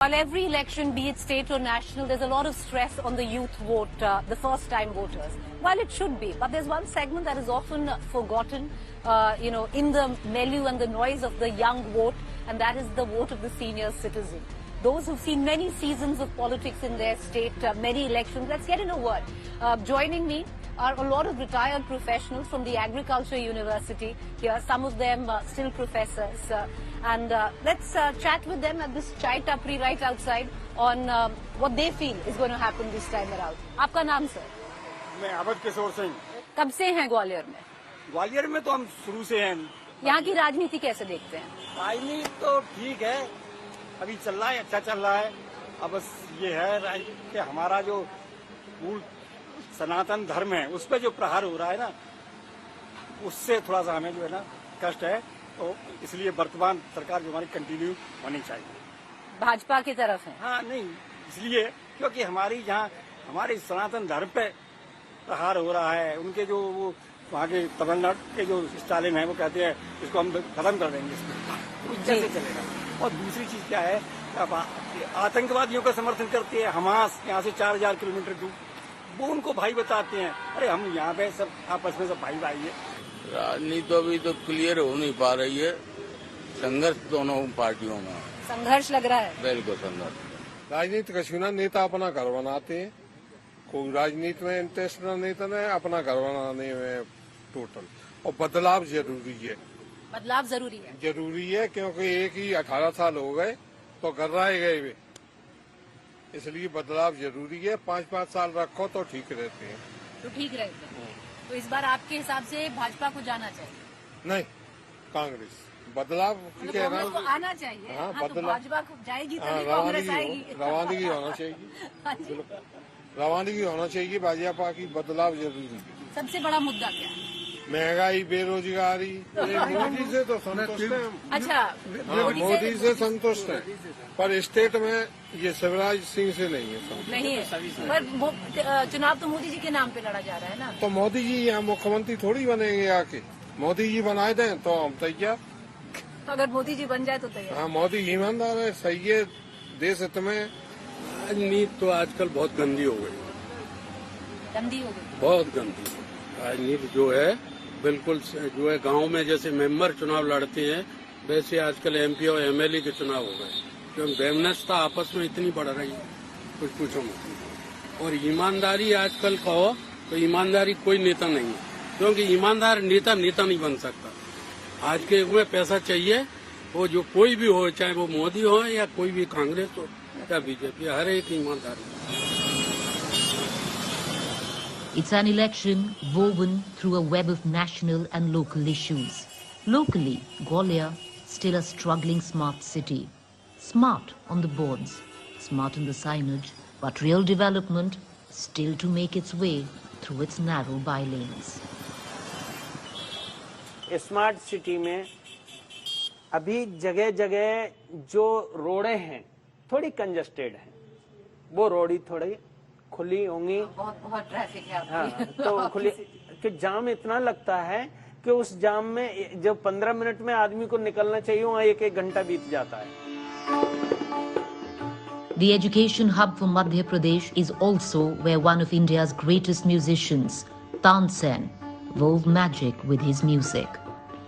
While every election, be it state or national, there's a lot of stress on the youth vote, the first-time voters. While it should be, but there's one segment that is often forgotten, in the milieu and the noise of the young vote, and that is the vote of the senior citizen. Those who've seen many seasons of politics in their state, many elections. Let's get in a word. Joining me are a lot of retired professionals from the Agriculture University here, some of them still professors. Let's chat with them at this chai tapri right outside on what they feel is going to happen this time around. आपका नाम sir? मैं अवध किशोर सिंह। कब से हैं ग्वालियर में? ग्वालियर में तो हम शुरू से हैं। यहाँ की राजनीति कैसे देखते हैं? राजनीति तो ठीक है, अभी चल रहा है, अच्छा चल रहा है। अब बस ये है कि हमारा जो मूल सनातन धर्म है उस पर जो प्रहार हो रहा है ना, उससे थोड़ा सा हमें जो है ना कष्ट है, तो इसलिए वर्तमान सरकार जो हमारी कंटिन्यू होनी चाहिए। भाजपा की तरफ है? हाँ, नहीं इसलिए क्योंकि हमारी जहाँ हमारे सनातन धर्म पे प्रहार हो रहा है, उनके जो वो वहाँ के तमिलनाडु के जो स्टालिन है वो कहते हैं इसको हम खत्म कर देंगे, इसको कैसे चलेगा। और दूसरी चीज क्या है, आतंकवादियों का समर्थन करते हैं हमास, यहाँ से 4000 किलोमीटर दूर, वो उनको भाई बताते हैं। अरे हम यहाँ पे सब आपस में सब भाई भाई है। राजनीति तो अभी तो क्लियर हो नहीं पा रही है, संघर्ष दोनों पार्टियों में। संघर्ष लग रहा है? बिल्कुल संघर्ष। राजनीति का चुना नेता अपना घर बनाते हैं, कोई राजनीति में इंटरेस्ट नेता ने अपना घर बनाने में टोटल। और बदलाव जरूरी है। बदलाव जरूरी है? जरूरी है, क्योंकि एक ही 18 साल हो गए तो कर रहे गए वे, इसलिए बदलाव जरूरी है। 5-5 साल रखो तो ठीक रहते हैं। तो ठीक रहते हैं। तो इस बार आपके हिसाब से भाजपा को जाना चाहिए? नहीं, कांग्रेस। बदलाव कांग्रेस को आना चाहिए। हाँ, तो भाजपा को जाएगी तभी कांग्रेस आएगी। रवानगी होना चाहिए, रवानगी होना चाहिए। भाजपा की बदलाव जरूरी है। सबसे बड़ा मुद्दा क्या है? महंगाई, बेरोजगारी। मोदी से तो संतुष्ट है। अच्छा, मोदी से संतुष्ट है, पर स्टेट में ये शिवराज सिंह से नहीं है। नहीं है, पर चुनाव तो मोदी जी के नाम पे लड़ा जा रहा है ना। तो मोदी जी यहाँ मुख्यमंत्री थोड़ी बनेंगे आके, मोदी जी बनाए दें तो हम तैयार। तो अगर मोदी जी बन जाए तो तैयार? हाँ, मोदी ईमानदार है, सही है, देश हित में। राजनीति तो आजकल बहुत गंदी हो गई। गंदी हो गई? बहुत गंदी राजनीति जो है, बिल्कुल जो है गांव में जैसे मेंबर चुनाव लड़ते हैं, वैसे आजकल एमपी और एमएलए के चुनाव हो गए। क्योंकि बेमनस्ता आपस में इतनी बढ़ रही है, कुछ पूछो मत। और ईमानदारी आजकल कहो तो ईमानदारी कोई नेता नहीं है, क्योंकि ईमानदार नेता नहीं बन सकता। आज के युग में पैसा चाहिए, वो जो कोई भी हो, चाहे वो मोदी हो या कोई भी कांग्रेस हो या बीजेपी, हर एक ईमानदार है। It's an election woven through a web of national and local issues. Locally, Gwalior, still a struggling smart city. Smart on the boards, smart on the signage, but real development still to make its way through its narrow bylanes. Smart city में अभी जगह जगह जो रोडें हैं थोड़ी congested हैं, वो रोड ही थोड़ी खुली होंगी। बहुत ट्रैफिक है। हाँ, तो खुली कि जाम इतना लगता है कि उस जाम में जब 15 मिनट में आदमी को निकलना चाहिए, वहाँ 1-1 घंटा बीत जाता है। The education hub for Madhya Pradesh is also where one of India's greatest musicians, Tansen, wove magic with his music,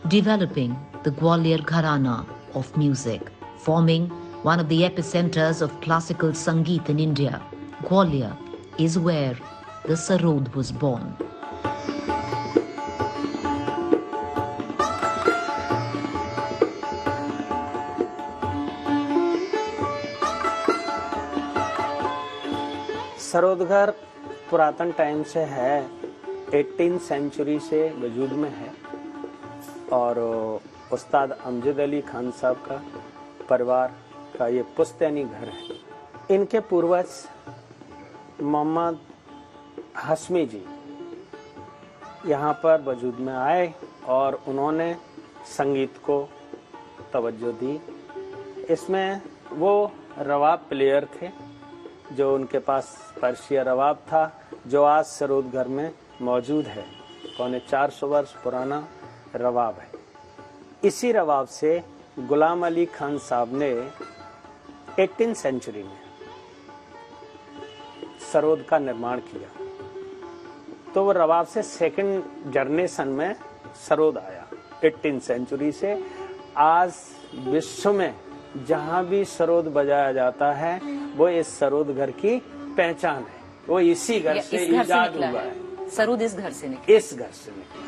developing the Gwalior Gharana of music, forming one of the epicenters of classical Sangeet in India. Gwalior is where the Sarod was born. सरोदघर पुरातन time से है, 18th century से वजूद में है, और उस्ताद अमजद अली खान साहब का परिवार का ये पुश्तैनी घर है। इनके पूर्वज मोहम्मद हस्मी जी यहाँ पर वजूद में आए और उन्होंने संगीत को तवज्जो दी। इसमें वो रवाब प्लेयर थे, जो उनके पास पर्शिया रवाब था, जो आज सरोद घर में मौजूद है। 450 वर्ष पुराना रवाब है। इसी रवाब से गुलाम अली खान साहब ने 18th सेंचुरी में सरोद का निर्माण किया, तो वो रबाब से सेकंड जनरेशन में सरोद आया। 18th सेंचुरी से आज विश्व में जहां भी सरोद बजाया जाता है वो इस सरोद घर की पहचान है। वो इसी घर से इजाद हुआ है। सरोद इस घर से निकला। इस घर से निकला।